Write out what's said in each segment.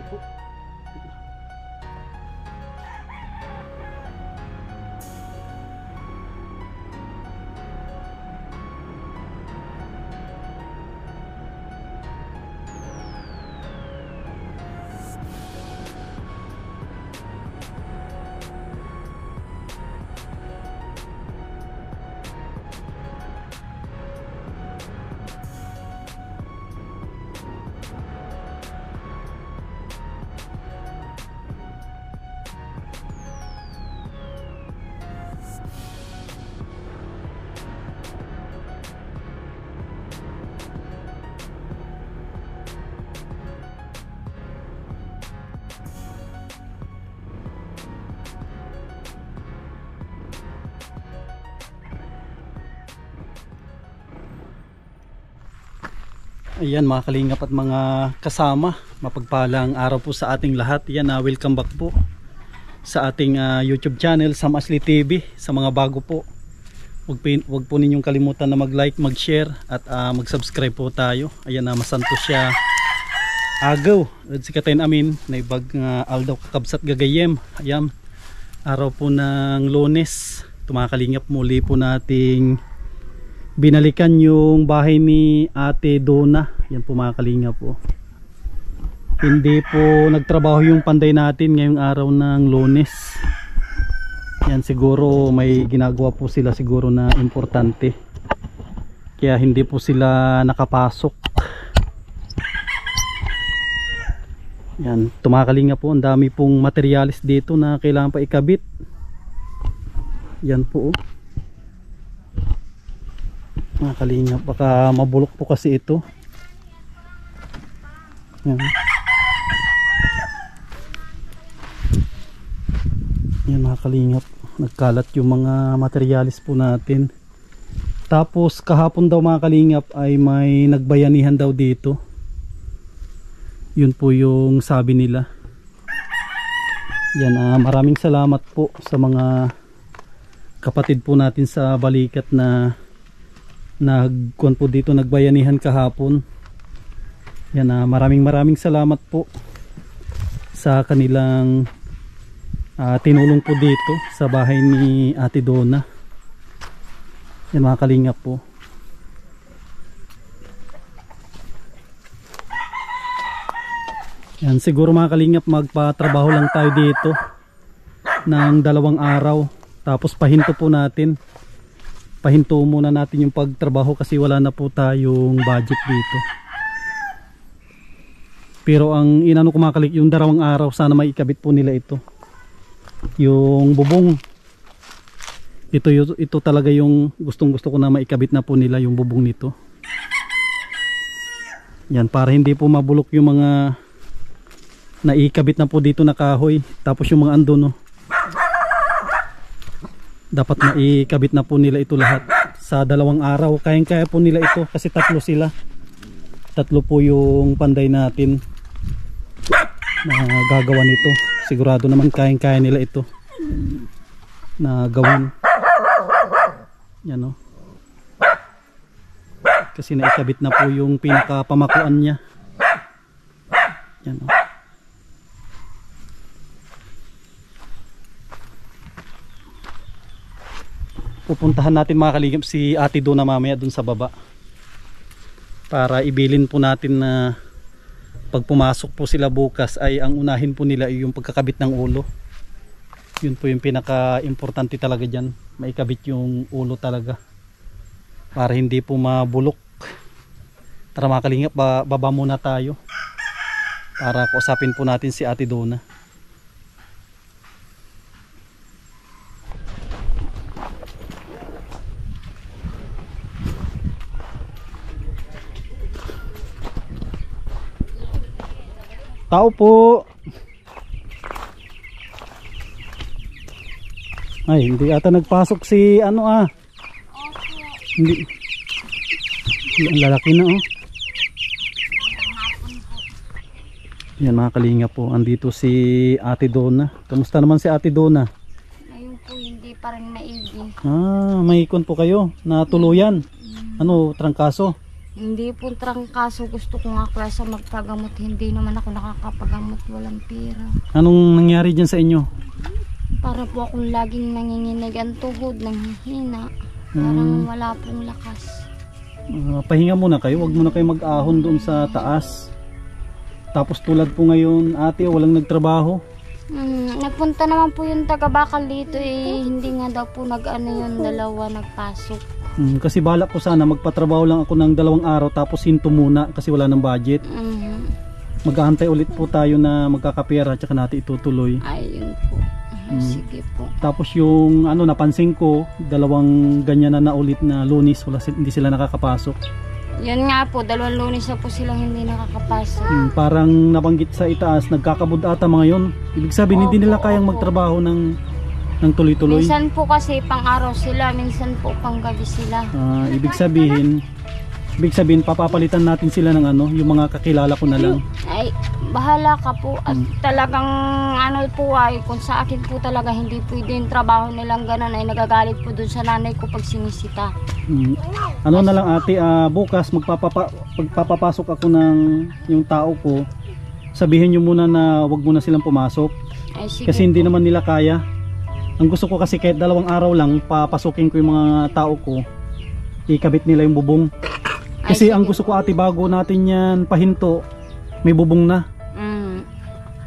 po. Ayan mga kalingap at mga kasama, mapagpalang araw po sa ating lahat. Yan, welcome back po sa ating YouTube channel, Sam Ashley TV. Sa mga bago po, wag po ninyong kalimutan na mag-like, mag-share at mag-subscribe po tayo. Ayan na, masanto siya agaw sikatayin amin na ibag aldaw kakabsat gagayem. Ayan, araw po ng Lunes. Mga kalingap, muli po nating binalikan yung bahay ni Ate Donna. Yan po mga kalingap po. Hindi po nagtrabaho yung panday natin ngayong araw ng Lunes. Yan, siguro may ginagawa po sila siguro na importante, kaya hindi po sila nakapasok. Yan, tumakalinga po, ang dami pong materialis dito na kailangan pa ikabit. Yan po, mga kalingap, baka mabulok po kasi ito. Yan. Yan mga kalingap, nagkalat yung mga materialis po natin. Tapos kahapon daw mga kalingap ay may nagbayanihan daw dito. Yun po yung sabi nila. Yan, maraming salamat po sa mga kapatid po natin sa balikat na nagkuhan po dito, nagbayanihan kahapon. Yan, maraming salamat po sa kanilang tinulong po dito sa bahay ni Ate Donna. Yan mga kalingap po. Yan, siguro mga kalingap, magpatrabaho lang tayo dito ng 2 araw, tapos pahinto po natin. Pahinto muna natin yung pagtrabaho kasi wala na po tayong budget dito. Pero ang inano ko makalik, yung 2 araw sana may ikabit po nila ito, yung bubong. Ito talaga yung gustong gusto ko na maikabit na po nila, yung bubong nito. Yan, para hindi po mabulok yung mga naikabit na po dito na kahoy. Tapos yung mga andun, no, dapat maikabit na po nila ito lahat sa 2 araw. Kaya po nila ito kasi 3 sila. 3 po yung panday natin na gagawa nito. Sigurado naman kaya nila ito na gawin. Yan, no, kasi naikabit na po yung pinakapamakuan niya. Yan, no. Pupuntahan natin mga kalingap si Ate Donna mamaya dun sa baba para ibilin po natin na pag pumasok po sila bukas ay ang unahin po nila ay yung pagkakabit ng ulo. Yun po yung pinaka importante talaga dyan, maikabit yung ulo talaga para hindi po mabulok. Tara mga kalingap, baba muna tayo para kausapin po natin si Ate Donna. Tao po. Ay, hindi ata nagpasok si ano Hindi. Ang lalaki na, oh. Yan mga kalinga po, andito si Ate Donna. Kamusta naman si Ate Donna? Ayun po, hindi pa rin maigi. May ikon po kayo na tuluyan. Ano, trangkaso? Hindi po trangkaso. Gusto ko nga kuya sa magpagamot. Hindi naman ako nakakapagamot. Walang pera. Anong nangyari dyan sa inyo? Para po akong laging nanginginig ang tuhod, nanghihina. Parang wala pong lakas. Pahinga muna kayo, wag muna kayo mag-ahon doon sa taas. Tapos tulad po ngayon ate, walang nagtrabaho. Nagpunta naman po yung taga-bakal dito eh. Hindi nga daw po nag-ano yung dalawa nagpasok. Kasi balak ko sana magpatrabaho lang ako ng 2 araw tapos hinto muna kasi wala ng budget. Mag-aantay ulit po tayo na magkakapera at saka natin itutuloy. Ayun po. Sige po. Tapos yung ano napansin ko, 2 ganyan na ulit na Lunes, hindi sila nakakapasok. Yun nga po, 2 Lunes na po silang hindi nakakapasok. Parang nabanggit sa itaas, nagkakabud ata mga yun. Ibig sabihin hindi nila kayang magtrabaho ng tuloy-tuloy. Minsan po kasi pang araw sila, minsan po pang gabi sila. Ibig sabihin papapalitan natin sila ng ano, yung mga kakilala ko na lang. Ay, bahala ka po. At talagang ano po ay, kung sa akin po talaga hindi pwede yung trabaho nilang ganun ay nagagalit po dun sa nanay ko pag sinisita. Ano na lang ate, bukas magpapapasok ako ng yung tao ko. Sabihin nyo muna na wag muna silang pumasok. Ay, sige kasi hindi po. naman nila kaya. Ang gusto ko kasi kahit 2 araw lang papasukin ko yung mga tao ko, ikabit nila yung bubong. Kasi ang gusto ko ate, bago natin yan pahinto, may bubong na.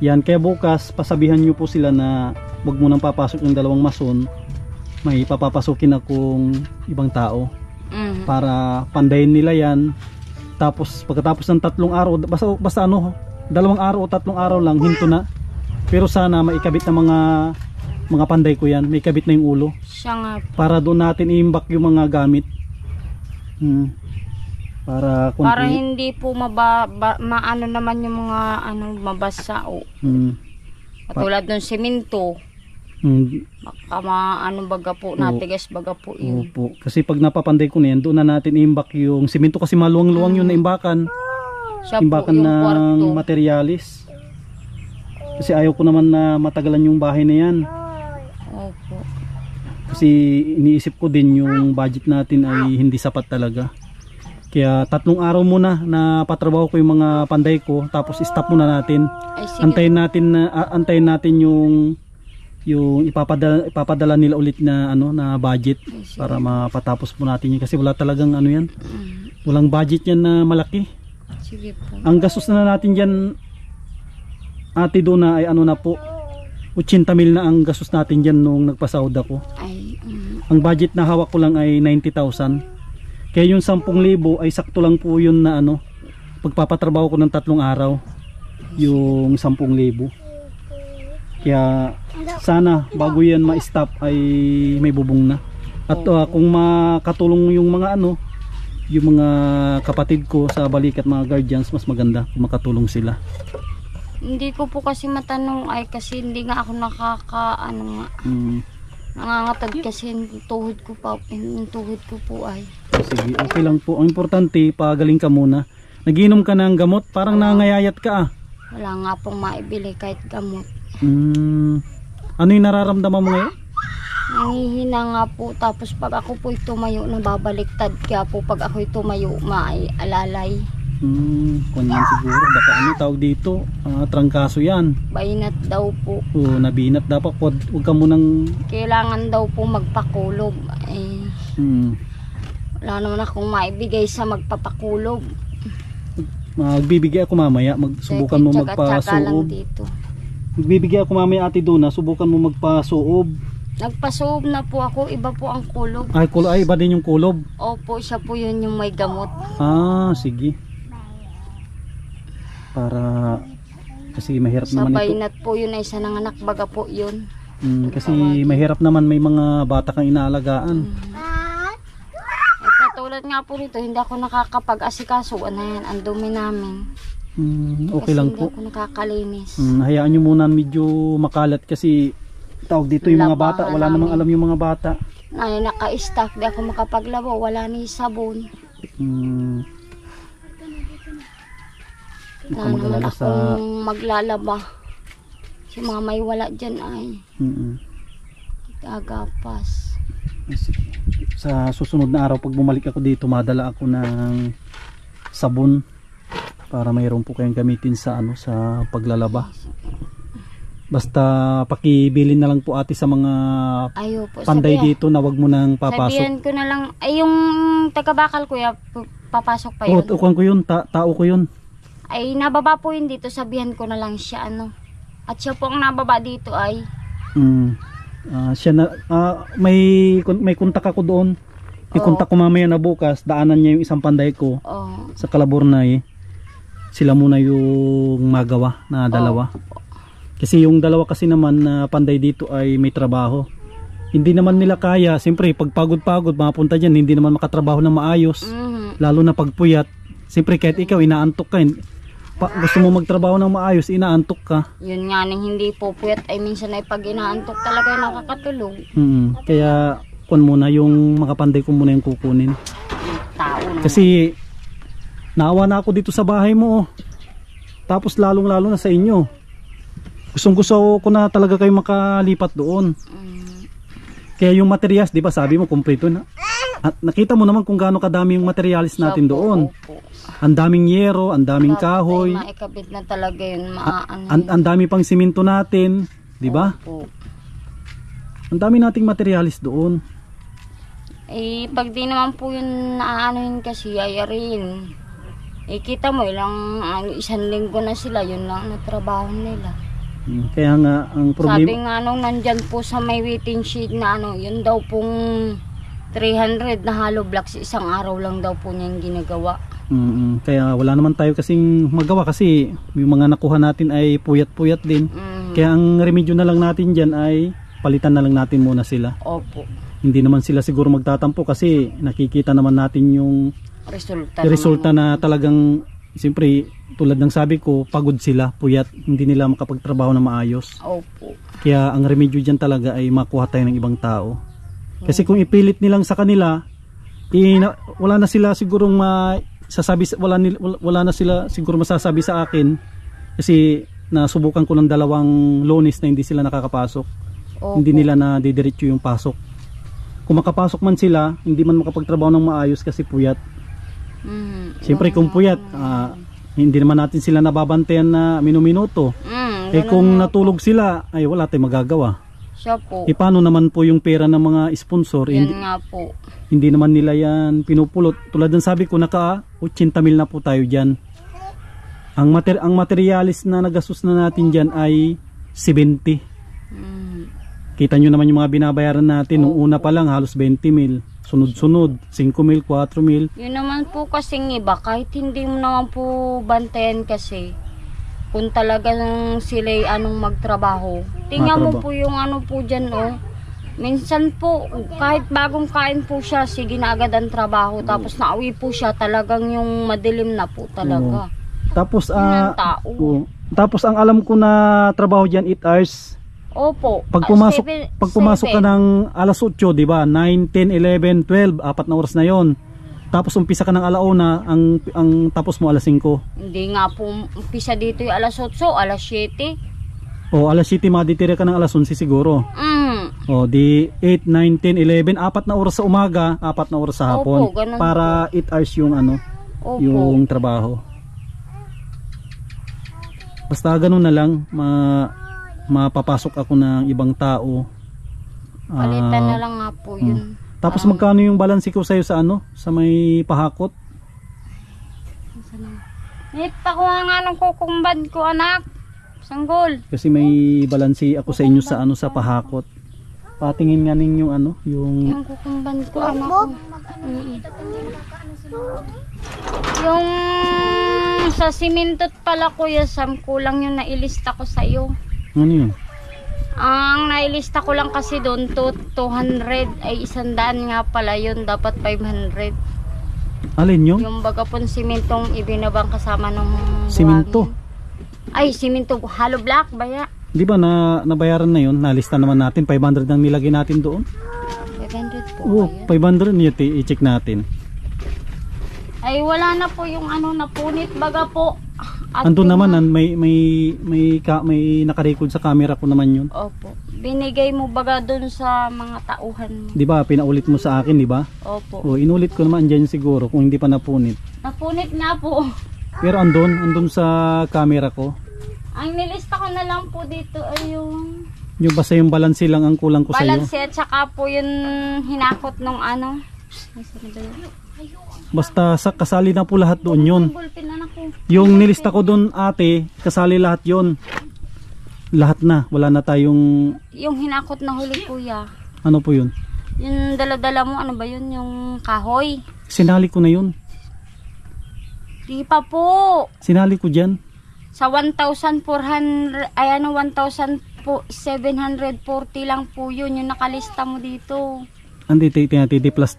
Yan, kaya bukas pasabihan nyo po sila na wag mo nang papasok yung 2 mason. May papapasukin akong ibang tao para pandayin nila yan. Tapos pagkatapos ng 3 araw, basta ano, 2 araw o 3 araw lang, hinto na. Pero sana maikabit na mga panday ko yan, may kabit na yung ulo. Siya nga po. Para doon natin i-imbak yung mga gamit. Para hindi po maano naman yung mga ano mabasa o. Katulad ng semento. Baka maano baga po, natigas baga po yun. Opo. Kasi pag napapanday ko na yan, doon na natin i-imbak yung semento kasi maluwang-luwang yun na imbakan. Imbakan yung ng kwarto. materialis. Kasi ayaw ko naman na matagalan yung bahay na yan. Opo. Kasi iniisip ko din yung budget natin ay hindi sapat talaga. Kaya 3 araw muna na patrabaho ko yung mga panday ko, tapos stop muna natin. Ay, Antayin natin yung ipapadala nila ulit na ano na budget para mapatapos po natin yun kasi wala talagang ano yan. Walang budget yan na malaki. Sige po. Ang gastos na natin diyan ate doon na ay ano na po 80,000 na ang gastos natin diyan nung nagpasahod ako. Ang budget na hawak ko lang ay 90,000. Kaya yung 10,000 ay sakto lang po yun na ano, pagpapatrabaho ko ng 3 araw, yung 10,000. Kaya sana bago yan ma-stop ay may bubong na. At kung makatulong yung mga ano, yung mga kapatid ko sa balikat, mga guardians, mas maganda kung makatulong sila. Hindi ko po kasi matanong ay kasi hindi nga ako nangangatad kasi yung tuhod ko po ay. Sige, okay lang po. Ang importante, pagaling ka muna. Nagiinom ka ng gamot, parang nangayayat ka Wala nga pong maibili kahit gamot. Ano yung nararamdaman mo ngayon? Nangihina nga po, tapos pag ako po tumayo nababaliktad, kaya po pag ako tumayo alalay. Kunyan siguro, baka ano tawag dito, trangkaso yan. Bainat daw po. Nabinat dapat, huwag ka munang Kailangan daw po magpakulog. Wala naman akong maibigay sa magpapakulog. Magbibigay ako mamaya, subukan mo magpasuob. Magbibigay ako mamaya ate doon, subukan mo magpasuob. Nagpasuob na po ako, iba po ang kulob. Ay, iba din yung kulob. Opo, siya po yun yung may gamot. Sige. Para kasi mahirap naman ito. Sa bainat po yun ay sa nanganak baga po yun. Kasi mahirap naman, may mga bata kang inaalagaan. Katulad nga po nito, hindi ako nakakapag-asikaso. Ano yan, ang dumi namin. Okay lang po. Hindi ako nakakalinis. Hayaan nyo muna medyo makalat kasi tawag dito yung mga bata. Wala namang alam yung mga bata. Ay, naka-stack. Di ako makapaglabo. Wala ni sabon. Wala naman akong maglalaba. Si mamay wala dyan ay. Agapas. Sa susunod na araw pag bumalik ako dito, madala ako ng sabon para mayroon po kayong gamitin sa ano, sa paglalaba. Basta pakibili na lang po ate sa mga panday dito na wag mo nang papasok. Sabihan ko na lang, ay yung taga-bakal kuya, papasok pa yun. Ukuan ko yun, tao ko yun. Ay nababa po yun dito, sabihan ko na lang siya ano. At siya po ang nababa dito ay. Siya na, may kontak ako doon. I-kontak ko mamaya na bukas, daanan niya yung isang panday ko sa Calaburnay. Sila muna yung magawa na dalawa. Kasi yung dalawa kasi naman na panday dito ay may trabaho. Hindi naman nila kaya, siyempre pag pagod-pagod mapunta dyan, hindi naman makatrabaho na maayos. Lalo na pagpuyat. Siyempre kahit ikaw inaantok ka, gusto mo magtrabaho ng maayos, inaantok ka. Yun nga nang hindi po puyat ay minsan ay pag inaantok talaga nakakatulog. Kaya kun muna yung mga panday ko muna yung kukunin. Kasi naawa na ako dito sa bahay mo. Tapos lalong-lalo na sa inyo. Gustong-gusto ko na talaga kayo makalipat doon. Kaya yung materials, di ba sabi mo, kompleto na. At nakita mo naman kung gaano kadami yung materials natin doon. Ang daming yero, ang daming kahoy. Maikabit na talaga yun. Ang dami pang simento natin, di ba? Ang dami nating materials doon. Eh, pag di naman po yun naanohin kasi, ayarin. Eh, kita mo, isang linggo na sila, yun lang na trabaho nila. Kaya nga ang problema, sabi nga nung nandyan po sa may waiting sheet na ano, yun daw pong 300 na hollow blocks, isang araw lang daw po niya yung ginagawa. Kaya wala naman tayo kasing magawa kasi yung mga nakuha natin ay puyat-puyat din. Kaya ang remedyo na lang natin dyan ay palitan na lang natin muna sila. Opo. Hindi naman sila siguro magtatampo kasi nakikita naman natin yung resulta na talagang, siyempre tulad ng sabi ko, pagod sila, puyat, hindi nila makapagtrabaho na maayos. Opo. Kaya ang remedyo dyan talaga ay makuha tayo ng ibang tao. Kasi kung ipilit nilang sa kanila, wala na sila sigurong wala na sila siguro masasabi sa akin kasi nasubukan ko ng 2 Lunes na hindi sila nakakapasok. Opo. Hindi nila na didiretso yung pasok. Kung makapasok man sila, hindi man makapagtrabaho ng maayos kasi puyat. Siyempre kung puyat, hindi naman natin sila nababantayan na minuminuto. Kung natulog sila, ay wala tayong magagawa. Siya po. Paano naman po yung pera ng mga sponsor? Yan nga po. Hindi naman nila yan pinupulot. Tulad ng sabi ko, naka 80 mil na po tayo dyan. Ang materialis na nagastos na natin dyan ay 70. Kita nyo naman yung mga binabayaran natin. Nung una pa lang halos 20 mil. Sunod-sunod, 5 mil, 4 mil. Yun naman po kasing iba, kahit hindi mo naman po bantayan kasi kung talagang sila'y magtrabaho. Tingnan mo po yung ano po dyan, minsan po, kahit bagong kain po siya, sige na agad ang trabaho. Tapos nauwi po siya, talagang yung madilim na po talaga. Tapos, tapos ang alam ko na trabaho dyan, 8 hours. Opo. Pag pumasok ka ng alas 8, di ba? 9, 10, 11, 12, 4 na oras na 'yon. Tapos umpisa ka ng alauna, ang tapos mo alas 5. Hindi nga po umpisa dito yung alas 8, alas 7. Alas 7 maditira ka ng alas 11 siguro. Di 8, 9, 10, 11, 4 na oras sa umaga, 4 na oras sa hapon. Opo, para 8 hours yung yung trabaho. Basta ganun na lang, mapapasok ako ng ibang tao. Palitan na lang nga po yun. Tapos magkano yung balance ko sa'yo sa sa may pahakot? Pakuha nga ng kukumban ko, anak. Sanggol. Kasi may balance ako sa inyo sa sa pahakot. Patingin nga ninyo yung kukumban ko, anak. Yung sa simintot pala kuya Sam, kulang yung nailista ko sa iyo. Ano yun? Ang nailista ko lang kasi doon 200 ay 100 nga pala yun, dapat 500. Alin yun? Yung baga pong simentong ibinabang kasama ng simento. Ay, simento, hollow block baya. Di ba nabayaran na yun? Nalista naman natin, 500 ang nilagay natin doon. 500 po. 500 yun, i-check natin. Ay wala na po yung napunit baga po. At Andun naman, may nakarecord sa camera ko naman yun. Opo. Binigay mo baga dun sa mga tauhan mo. Di ba, pinaulit mo sa akin, di ba? Opo. O, inulit ko naman dyan siguro kung hindi pa napunit. Napunit nga po. Pero andun sa camera ko. Ang nilista ko na lang po dito ay yung Basta yung balanse lang ang kulang ko sa iyo. balanse at saka po yung hinakot nung ano. Basta kasali na po lahat doon yun. Ballpen na ako. Yung nilista ko doon ate, kasali lahat yun. Lahat na, wala na tayong... Yung hinakot na huli kuya. Ano po yun? Yung dala-dala mo, ano ba yun? Yung kahoy. Sinali ko na yun. Di pa po. Sinali ko dyan. Sa 1,400, ay ano, 1,740 lang po yun. Yung nakalista mo dito. Andi, plus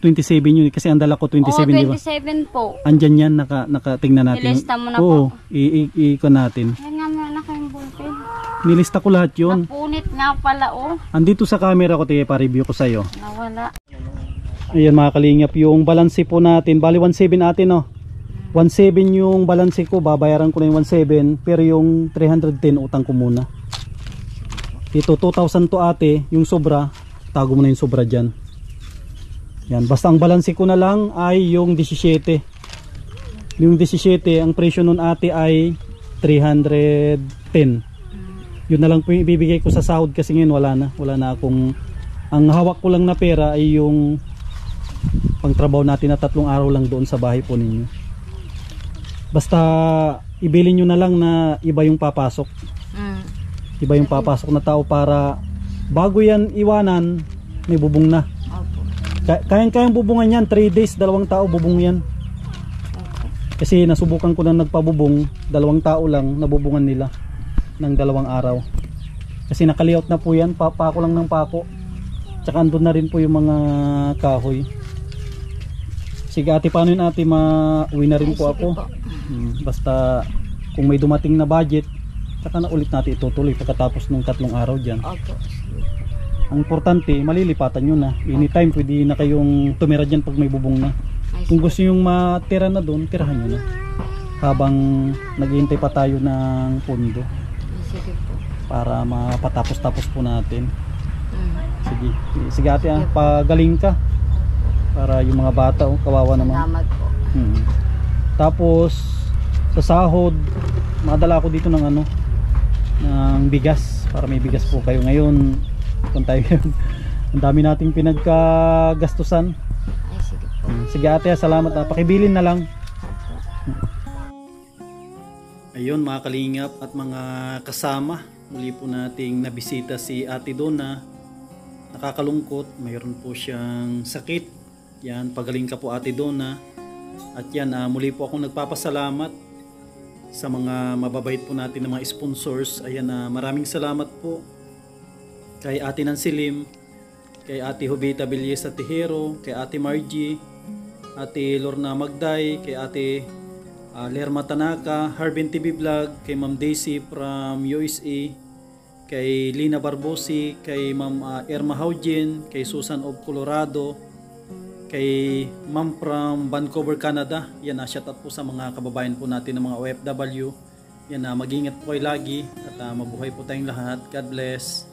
27 yun. Kasi ang dala ko 27, di ba? 27 po. Andyan yan, nakatingnan natin. Nilista mo na Oo, po. i-ikon natin. Yan nga meron na kayong ballpen. Nilista ko lahat yun. Napunit nga pala oh. Andito sa camera ko, tiga pa-review ko sa'yo. Nawala. Ayan mga kalingap, yung balanse po natin. Bali 1.7 natin, no? 1.7 yung balanse ko, babayaran ko na yung 1.7, pero yung 310 utang ko muna. Ito 2,000 to ate, yung sobra, tago mo na yung sobra dyan. Yan, basta ang balanse ko na lang ay yung 17. Yung 17, ang presyo nun ate ay 310. Yun na lang po yung ibibigay ko sa sahod kasi ngayon wala na akong, ang hawak ko lang na pera ay yung pangtrabaho natin na 3 araw lang doon sa bahay po ninyo. Basta ibilin nyo na lang na iba yung papasok. Iba yung papasok na tao para bago yan iwanan, may bubong na. Kayang bubungan yan, 3 days, 2 tao bubong yan. Kasi nasubukan ko na nagpabubong, 2 tao lang nabubungan nila ng 2 araw. Kasi nakalayout na po yan, pako lang ng pako. Tsaka andun na rin po yung mga kahoy. Sige ate, paano yun ate, mauwi na rin po ako. Basta kung may dumating na budget, saka na ulit natin itutuloy pagkatapos ng 3 araw dyan. Ang importante, malilipatan nyo na. Anytime pwede na kayong tumira dyan pag may bubong na. Kung gusto nyo matira na doon, tirahan nyo na. Habang naghihintay pa tayo ng pondo. Para mapatapos-tapos po natin. Sige ate, pagaling ka. Para yung mga bata, kawawa naman. Salamat po. Tapos sa sahod, madala ako dito ng ng bigas, para may bigas po kayo ngayon. Kung tayo ang dami nating pinagkagastusan. Ay, sige po. Sige ate, salamat. Pakibilin na lang. Ayun mga kalingap at mga kasama, muli po nating nabisita si Ate Donna. Nakakalungkot, mayroon po siyang sakit. Yan, pagaling ka po Ate Donna. At yan, muli po akong nagpapasalamat sa mga mababait po natin na mga sponsors. Ayan, maraming salamat po kay Ate Nancy Lim, kay Ate Jovita Villes Tejero, kay Ate Margie, Ate Lorna Magday, kay Ate Lerma Tanaka, Harbin TV Vlog, kay Ma'am Daisy from USA, kay Lina Barbosi, kay Ma'am Irma Haujin, kay Susan of Colorado, kay Ma'am from Vancouver, Canada. Yan, shout out po sa mga kababayan po natin ng mga OFW. Yan, mag-ingat po kayo lagi at mabuhay po tayong lahat. God bless.